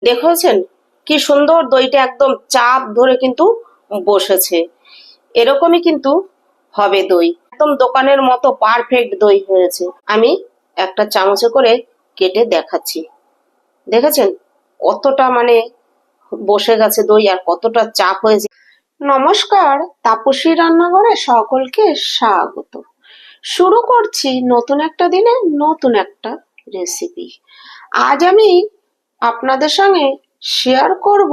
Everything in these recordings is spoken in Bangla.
দেখেছেন কি সুন্দর দইটা একদম চাপ ধরে কিন্তু বসেছে। এরকমই কিন্তু হবে দই, একদম দোকানের মতো পারফেক্ট দই হয়েছে। আমি একটা চামচে করে কেটে দেখাচ্ছি। দেখেছেন কতটা বসে গেছে দই আর কতটা চাপ হয়েছে। নমস্কার, তাপসী রান্নাঘরে সকলকে স্বাগত। শুরু করছি নতুন একটা দিনে নতুন একটা রেসিপি। আজ আমি আপনাদের সঙ্গে শেয়ার করব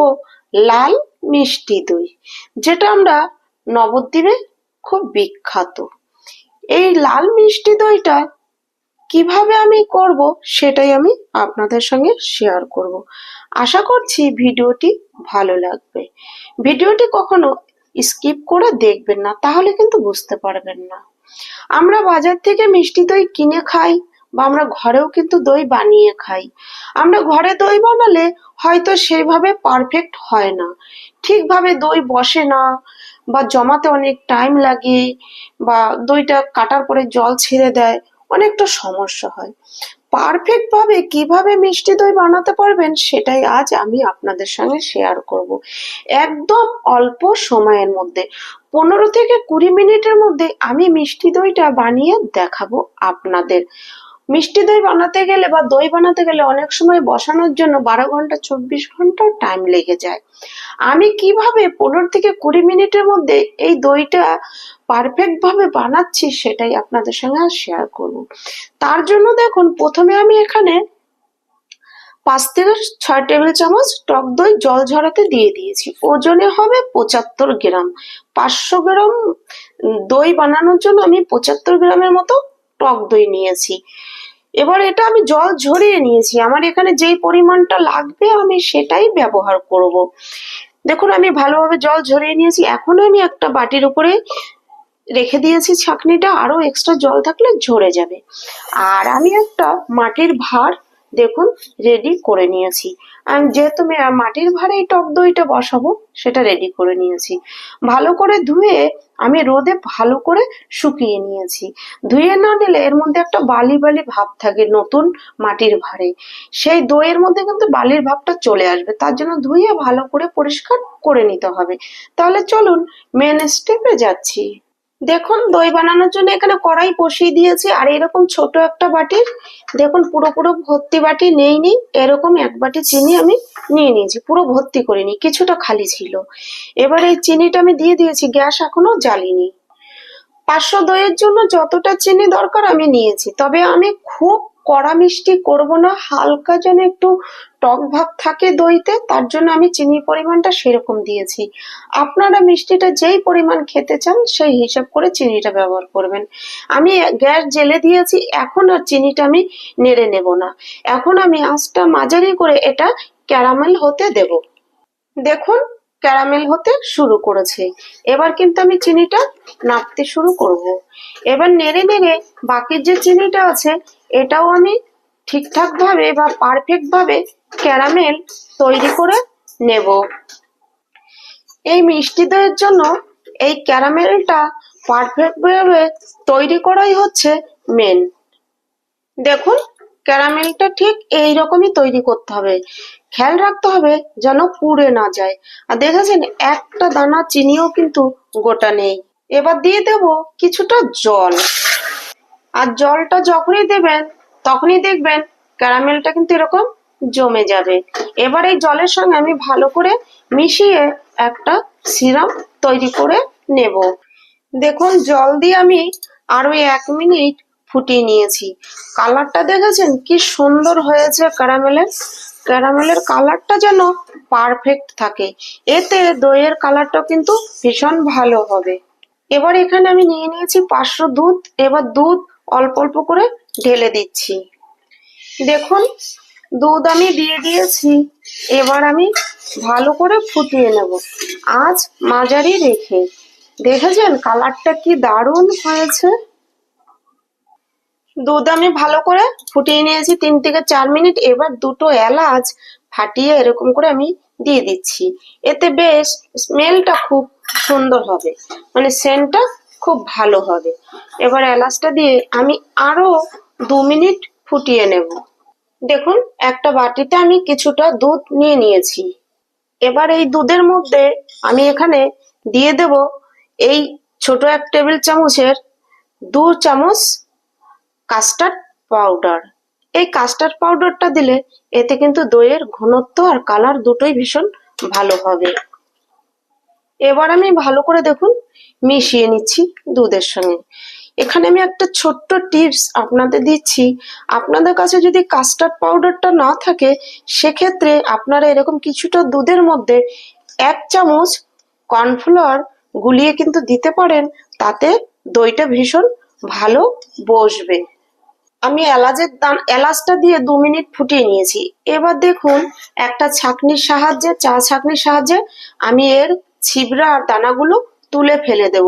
লাল মিষ্টি দই, যেটা আমরা নবদ্বীপে খুব বিখ্যাত। এই লাল মিষ্টি দইটা কিভাবে আমি করব সেটাই আমি আপনাদের সঙ্গে শেয়ার করব। আশা করছি ভিডিওটি ভালো লাগবে। ভিডিওটি কখনো স্কিপ করে দেখবেন না, তাহলে কিন্তু বুঝতে পারবেন না। আমরা বাজার থেকে মিষ্টি দই কিনে খাই বা আমরা ঘরেও কিন্তু দই বানিয়ে খাই। আমরা ঘরে দই বানালে হয়তো সেইভাবে পারফেক্ট হয় না, ঠিকভাবে দই বসে না, বা জমাতে অনেক টাইম লাগে, বা দইটা কাটার পরে জল ছেড়ে দেয়, অনেকটা সমস্যা হয়। পারফেক্ট ভাবে কিভাবে মিষ্টি দই বানাতে পারবেন সেটাই আজ আমি আপনাদের সঙ্গে শেয়ার করব। একদম অল্প সময়ের মধ্যে 15 থেকে 20 মিনিটের মধ্যে আমি মিষ্টি দইটা বানিয়ে দেখাবো আপনাদের। মিষ্টি দই বানাতে গেলে বা দই বানাতে গেলে অনেক সময় বসানোর জন্য 12 ঘন্টা 24 ঘন্টা টাইম লেগে যায়। আমি কিভাবে 15 থেকে 20 মিনিটের মধ্যে এই দইটা পারফেক্ট ভাবে বানাচ্ছি সেটাই আপনাদের সঙ্গে শেয়ার করব। তার জন্য দেখুন, প্রথমে আমি এখানে 5 থেকে 6 টেবিল চামচ টক দই জল ঝরাতে দিয়ে দিয়েছি। ওজনে হবে 75 গ্রাম। 500 গ্রাম দই বানানোর জন্য আমি 75 গ্রামের মতো টক দই নিয়েছি। এবার এটা আমি জল ঝরিয়ে নিয়েছি। আমার এখানে যেই পরিমাণটা লাগবে আমি সেটাই ব্যবহার করব। দেখুন আমি ভালোভাবে জল ঝরিয়ে নিয়েছি। এখন আমি একটা বাটির উপরে রেখে দিয়েছি ছাঁকনিটা, আরো এক্সট্রা জল থাকলে ঝরে যাবে। আর আমি একটা মাটির ভাঁড় দেখুন রেডি করে নিয়েছি। আমি যেহেতু মাটির ভাঁড়ে টক দইটা বসাবো সেটা রেডি করে নিয়েছি। ভালো করে ধুয়ে আমি রোদে ভালো করে শুকিয়ে নিয়েছি। ধুয়ে না নিলে এর মধ্যে একটা বালি বালি ভাব থাকে নতুন মাটির ভাঁড়ে, সেই দইয়ের মধ্যে কিন্তু বালির ভাবটা চলে আসবে। তার জন্য ধুয়ে ভালো করে পরিষ্কার করে নিতে হবে। তাহলে চলুন মেন স্টেপে যাচ্ছি। দেখুন দই বানানোর জন্য এখানে কড়াই বসিয়ে দিয়েছি, আর এরকম ছোট একটা বাটির, দেখুন পুরো পুরো ভর্তি বাটি নেইনি, এরকম এক বাটি চিনি আমি নিয়ে নিয়েছি। পুরো ভর্তি করিনি, কিছুটা খালি ছিল। এবার এই চিনিটা আমি দিয়ে দিয়েছি, গ্যাস এখনো জ্বালিনি। 500 দইয়ের জন্য যতটা চিনি দরকার আমি নিয়েছি, তবে আমি খুব কড়া মিষ্টি করব না, হালকা যেন একটু টক ভাব থাকে দইতে, তার জন্য আমি চিনির পরিমাণটা সেরকম দিয়েছি। আপনারা মিষ্টিটা যেই পরিমাণ খেতে চান সেই হিসাব করে চিনিটা ব্যবহার করবেন। আমি গ্যাস জেলে দিয়েছি, এখন আর চিনিটা আমি নেড়ে নেব না। এখন আমি আঁচটা মাঝারি করে এটা ক্যারামেল হতে দেব। দেখুন ক্যারামেল হতে শুরু করেছে। এবার কিন্তু আমি চিনিটা নাড়তে শুরু করব। এবার নেড়ে নেড়ে বাকি যে চিনিটা আছে এটাও আমি ঠিকঠাক ভাবে বা পারফেক্ট ভাবে ক্যারামেল তৈরি করে নেব। এই মিষ্টি দইয়ের জন্য এই ক্যারামেলটা পারফেক্ট ভাবে তৈরি করাই হচ্ছে মেন। দেখুন ক্যারামেলটা ঠিক এইরকমই তৈরি করতে হবে। খেয়াল রাখতে হবে যেন পুড়ে না যায়। আর দেখেছেন একটা দানা চিনিও কিন্তু গোটা নেই। এবার দিয়ে দেব কিছুটা জল। আর জলটা যখনই দেবেন তখনই দেখবেন ক্যারামেলটা কিন্তু এরকম জমে যাবে। এবার এই জলের সঙ্গে আমি ভালো করে মিশিয়ে একটা সিরাপ তৈরি করে নেব। দেখুন জল দিয়ে আমি আরো 1 মিনিট ফুটিয়ে নিয়েছি। কালারটা দেখেছেন কি সুন্দর হয়েছে ক্যারামেলের। ক্যারামেলের কালারটা যেন পারফেক্ট থাকে, এতে দইয়ের কালারটা কিন্তু ভীষণ ভালো হবে। এবার এখানে আমি নিয়ে নিয়েছি 500 দুধ। এবার দুধ অল্প অল্প করে ঢেলে দিচ্ছি। দেখুন দুধ আমি দিয়ে দিয়েছি। এবার আমি ভালো করে ফুটিয়ে নেব, আঁচ মাঝারি রেখে। দেখেছেন কালারটা কি দারুণ হয়েছে। দুধ আমি ভালো করে ফুটিয়ে নিয়েছি 3 থেকে 4 মিনিট। এবার দুটো এলাচ ফাটিয়ে এরকম করে আমি দিয়ে দিচ্ছি। এতে বেশ স্মেলটা খুব সুন্দর হবে, সেন্টটা খুব ভালো হবে। এবার এলাচটা দিয়ে আমি আরো 2 মিনিট ফুটিয়ে নেব। দেখুন একটা বাটিতে আমি কিছুটা দুধ নিয়ে নিয়েছি। এবার এই দুধের মধ্যে আমি এখানে দিয়ে দেব এই ছোট 1 টেবিল চামচের 2 চামচ কাস্টার্ড পাউডার। এই কাস্টার্ড পাউডারটা দিলে এতে কিন্তু দইয়ের ঘনত্ব আর কালার দুটোই ভীষণ ভালো হবে। এবার আমি ভালো করে দেখুন মিশিয়ে নিচ্ছি দুধের সঙ্গে। এখানে আমি একটা ছোট্ট টিপস আপনাদের দিচ্ছি, আপনাদের কাছে যদি কাস্টার্ড পাউডারটা না থাকে সেক্ষেত্রে আপনারা এরকম কিছুটা দুধের মধ্যে 1 চামচ কর্নফ্লাওয়ার গুলিয়ে কিন্তু দিতে পারেন, তাতে দইটা ভীষণ ভালো বসবে। আমি এলাচটা দিয়ে 2 মিনিট ফুটিয়ে নিয়েছি। এবার দেখুন একটা ছাঁকনির সাহায্যে, চা ছাঁকনির সাহায্যে আমি এর ছিবড়া আর দানাগুলো তুলে ফেলে দেব।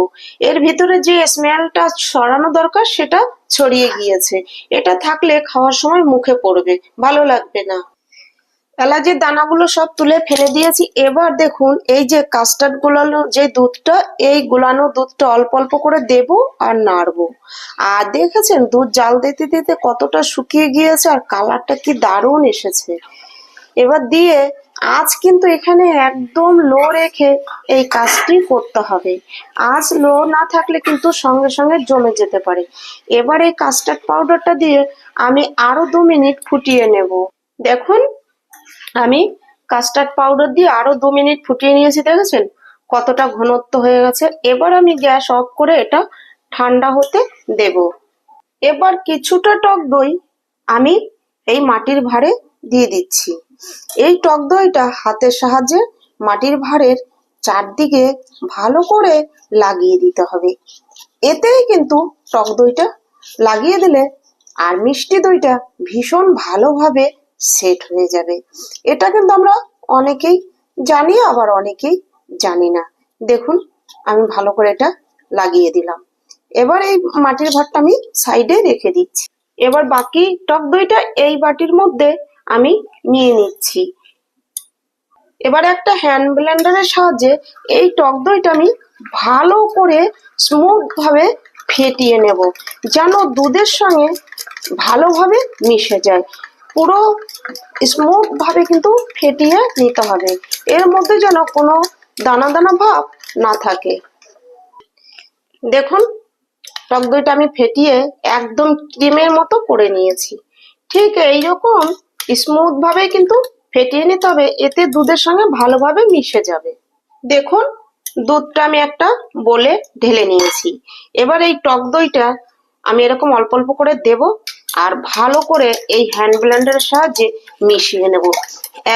এর ভিতরে যে স্মেলটা ছড়ানো দরকার সেটা ছড়িয়ে গিয়েছে। এটা থাকলে খাওয়ার সময় মুখে পড়বে, ভালো লাগবে না। এলাচের দানাগুলো সব তুলে ফেলে দিয়েছি। এবার দেখুন এই যে কাস্টার্ড গুলানো যে দুধটা, এই গুলানো দুধটা অল্প অল্প করে দেব আর নাড়বো। আর দেখেছেন দুধ জাল দিতে দিতে কতটা শুকিয়ে গিয়েছে আর কালারটা কি দারুণ এসেছে। এবার দিয়ে আঁচ কিন্তু এখানে একদম লো রেখে এই কাজটি করতে হবে। আঁচ লো না থাকলে কিন্তু সঙ্গে সঙ্গে জমে যেতে পারে। এবার এই কাস্টার্ড পাউডারটা দিয়ে আমি আরো 2 মিনিট ফুটিয়ে নেব। দেখুন আমি কাস্টার্ড পাউডার দিয়ে আরো 2 মিনিট ফুটিয়ে নিয়েছি, দেখেছেন কতটা ঘনত্ব হয়ে গেছে। এবার আমি গ্যাস অফ করে এটা ঠান্ডা হতে দেব। এবার কিছুটা টক দই আমি এই মাটির ভাঁড়ে দিয়ে দিচ্ছি। এই টক দইটা হাতের সাহায্যে মাটির ভাঁড়ের চারদিকে ভালো করে লাগিয়ে দিতে হবে। এতেই কিন্তু টক দইটা লাগিয়ে দিলে আর মিষ্টি দইটা ভীষণ ভালোভাবে সেট হয়ে যাবে। এটা কিন্তু আমরা অনেকেই জানি, আবার অনেকেই জানি না। দেখুন আমি ভালো করে এটা লাগিয়ে দিলাম। এবার এই মাটির ভাঁড়টা আমি সাইডে রেখে দিচ্ছি। এবার বাকি টক দইটা এই বাটির মধ্যে আমি নিয়ে নিচ্ছি। এবার একটা হ্যান্ড ব্লেন্ডারের সাহায্যে এই টক দইটা আমি ভালো করে স্মুথ ভাবে ফেটিয়ে নেব, যেন দুধের সঙ্গে ভালোভাবে মিশে যায়। পুরো স্মুথ ভাবে কিন্তু ফেটিয়ে নিতে হবে, এর মধ্যে যেন কোনো দানা দানা ভাব না থাকে। দেখুন টক দইটা আমি ফেটিয়ে একদম ক্রিমের মতো করে নিয়েছি। ঠিক এইরকম স্মুথ ভাবে কিন্তু ফেটিয়ে নিতে হবে, এতে দুধের সঙ্গে ভালোভাবে মিশে যাবে। দেখুন দুধটা আমি একটা বলে ঢেলে নিয়েছি। এবার এই টক দইটা আমি এরকম অল্প অল্প করে দেব আর ভালো করে এই হ্যান্ড ব্লেন্ডারের সাহায্যে মিশিয়ে নেব,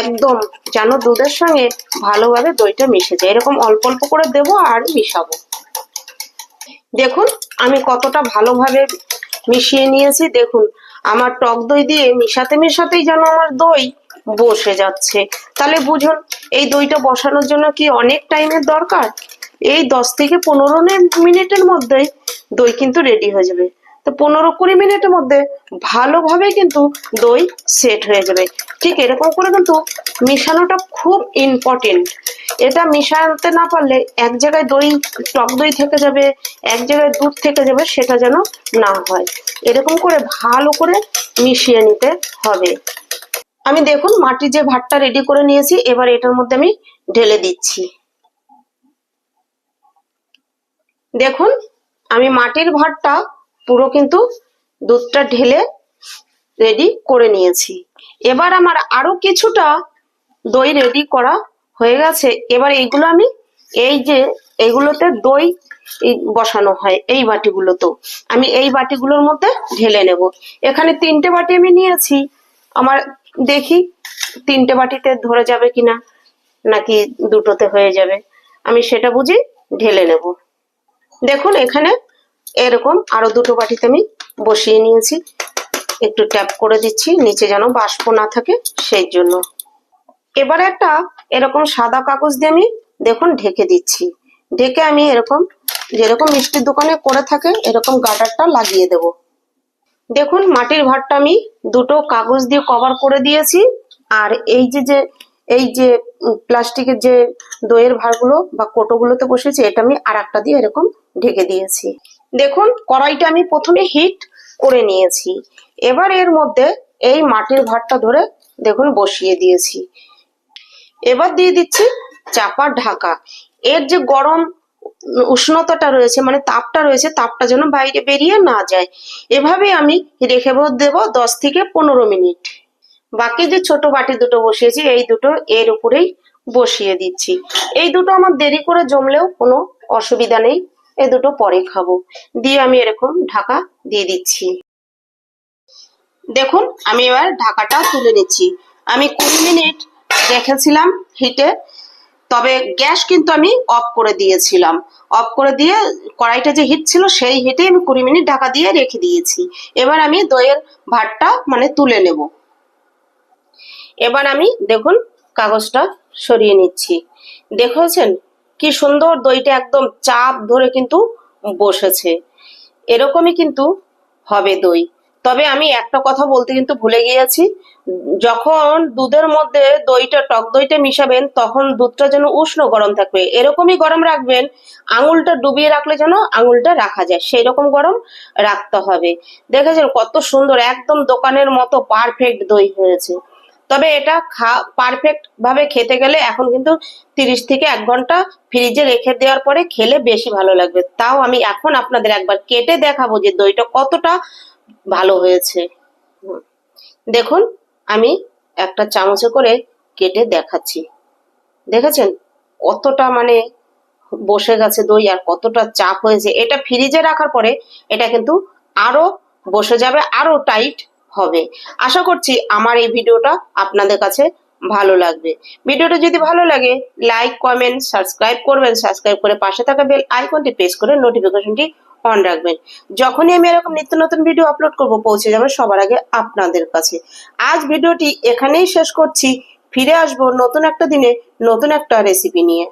একদম যেন দুধের সঙ্গে ভালোভাবে দইটা মিশে যায়। এরকম অল্প অল্প করে দেব আর মিশাবো। দেখুন আমি কতটা ভালোভাবে মিশিয়ে নিয়েছি। দেখুন আমার টক দই দিয়ে মিশাতে মিশাতেই যেন আমার দই বসে যাচ্ছে। তাহলে বুঝুন এই দইটা বসানোর জন্য কি অনেক টাইমের দরকার। এই 10 থেকে 15 মিনিটের মধ্যেই দই কিন্তু রেডি হয়ে যাবে। তো 15-20 মিনিটের মধ্যে ভালোভাবে কিন্তু দই সেট হয়ে যাবে। ঠিক এরকম করে কিন্তু মিশানোটা খুব ইম্পর্টেন্ট। এটা মিশাতে না পারলে এক জায়গায় দই টক দই থেকে যাবে, এক জায়গায় দুধ থেকে যাবে, সেটা যেন না হয়। এরকম করে ভালো করে মিশিয়ে নিতে হবে। আমি দেখুন মাটির যে ভাতটা রেডি করে নিয়েছি, এবার এটার মধ্যে আমি ঢেলে দিচ্ছি। দেখুন আমি মাটির ভাতটা পুরো কিন্তু দুধটা ঢেলে রেডি করে নিয়েছি। এবার আমার আরো কিছুটা দই রেডি করা হয়ে গেছে। এবার এইগুলো আমি এই যে এগুলোতে দই বসানো হয় এই বাটিগুলোতে, আমি এই বাটিগুলোর মধ্যে ঢেলে নেব। এখানে 3টে বাটি আমি নিয়েছি। আমার দেখি 3টে বাটিতে ধরে যাবে কিনা, নাকি দুটোতে হয়ে যাবে, আমি সেটা বুঝি ঢেলে নেব। দেখুন এখানে এরকম আরো 2টো বাটিতে আমি বসিয়ে নিয়েছি। একটু ট্যাপ করে দিচ্ছি নিচে যেন বাষ্প না থাকে সেই জন্য। এবার একটা এরকম সাদা কাগজ দিয়ে আমি দেখুন ঢেকে দিচ্ছি। ঢেকে আমি এরকম যেরকম মিষ্টির দোকানে করে থাকে এরকম গার্ডারটা লাগিয়ে দেব। দেখুন মাটির ভাঁড়টা আমি 2টো কাগজ দিয়ে কভার করে দিয়েছি। আর এই যে প্লাস্টিকের যে দইয়ের ভাঁড়গুলো বা কোটোগুলোতে বসেছি, এটা আমি আর একটা দিয়ে এরকম ঢেকে দিয়েছি। দেখুন কড়াইটা আমি প্রথমে হিট করে নিয়েছি। এবার এর মধ্যে এই মাটির ভাঁড়টা ধরে দেখুন বসিয়ে দিয়েছি। এবার দিয়ে দিচ্ছি চাপা ঢাকা। এর যে গরম উষ্ণতাটা রয়েছে মানে তাপটা রয়েছে, তাপটা যেন বাইরে বেরিয়ে না যায়। এভাবে আমি রেখে দেব 10 থেকে 15 মিনিট। বাকি যে ছোট বাটি দুটো বসিয়েছি এই দুটো এর উপরেই বসিয়ে দিচ্ছি। এই দুটো আমার দেরি করে জমলেও কোনো অসুবিধা নেই, এই দুটো পরে খাবো। দিয়ে আমি এরকম ঢাকা দিয়ে দিচ্ছি। দেখুন আমি এবার ঢাকাটা তুলে নিচ্ছি। আমি 20 মিনিট রেখেছিলাম হিটে, তবে গ্যাস কিন্তু আমি অফ করে দিয়েছিলাম। অফ করে দিয়ে কড়াইটা যে হিট ছিল সেই হিটে আমি 20 মিনিট ঢাকা দিয়ে রেখে দিয়েছি। এবার আমি দইয়ের ভাতটা মানে তুলে নেব। এবার আমি দেখুন কাগজটা সরিয়ে নিচ্ছি। দেখেছেন কি সুন্দর দইটা একদম চাপ ধরে কিন্তু বসেছে। এরকমই কিন্তু হবে দই। তবে আমি একটা কথা বলতে কিন্তু ভুলে গিয়েছি, যখন দুধের মধ্যে দইটা টক দইটা মিশাবেন তখন দুধটা যেন উষ্ণ গরম থাকবে, এরকমই গরম রাখবেন। আঙুলটা ডুবিয়ে রাখলে যেন আঙুলটা রাখা যায় সেই রকম গরম রাখতে হবে। দেখেছেন কত সুন্দর একদম দোকানের মতো পারফেক্ট দই হয়েছে। তবে এটা পারফেক্ট ভাবে খেতে গেলে এখন কিন্তু 30 থেকে 1 ঘন্টা ফ্রিজে রেখে দেওয়ার পরে খেলে বেশি ভালো লাগবে। তাও আমি এখন আপনাদের একবার কেটে দেখাবো যে দইটা কতটা ভালো হয়েছে। দেখুন আমি একটা চামচে করে কেটে দেখাচ্ছি। দেখেছেন কতটা মানে বসে গেছে দই আর কতটা চাপ হয়েছে। এটা ফ্রিজে রাখার পরে এটা কিন্তু আরো বসে যাবে, আরো টাইট হবে। আশা করছি আমার এই ভিডিওটা আপনাদের কাছে ভালো লাগবে। ভিডিওটা যদি ভালো লাগে লাইক কমেন্ট সাবস্ক্রাইব করবেন, সাবস্ক্রাইব করে পাশে থাকা বেল আইকনটি প্রেস করে নোটিফিকেশনটি অন রাখবেন। যখনই আমি এরকম নিত্য নতুন ভিডিও আপলোড করব পৌঁছে যাবে সবার আগে আপনাদের কাছে। আজ ভিডিওটি এখানেই শেষ করছি। ফিরে আসবো নতুন একটা দিনে নতুন একটা রেসিপি নিয়ে।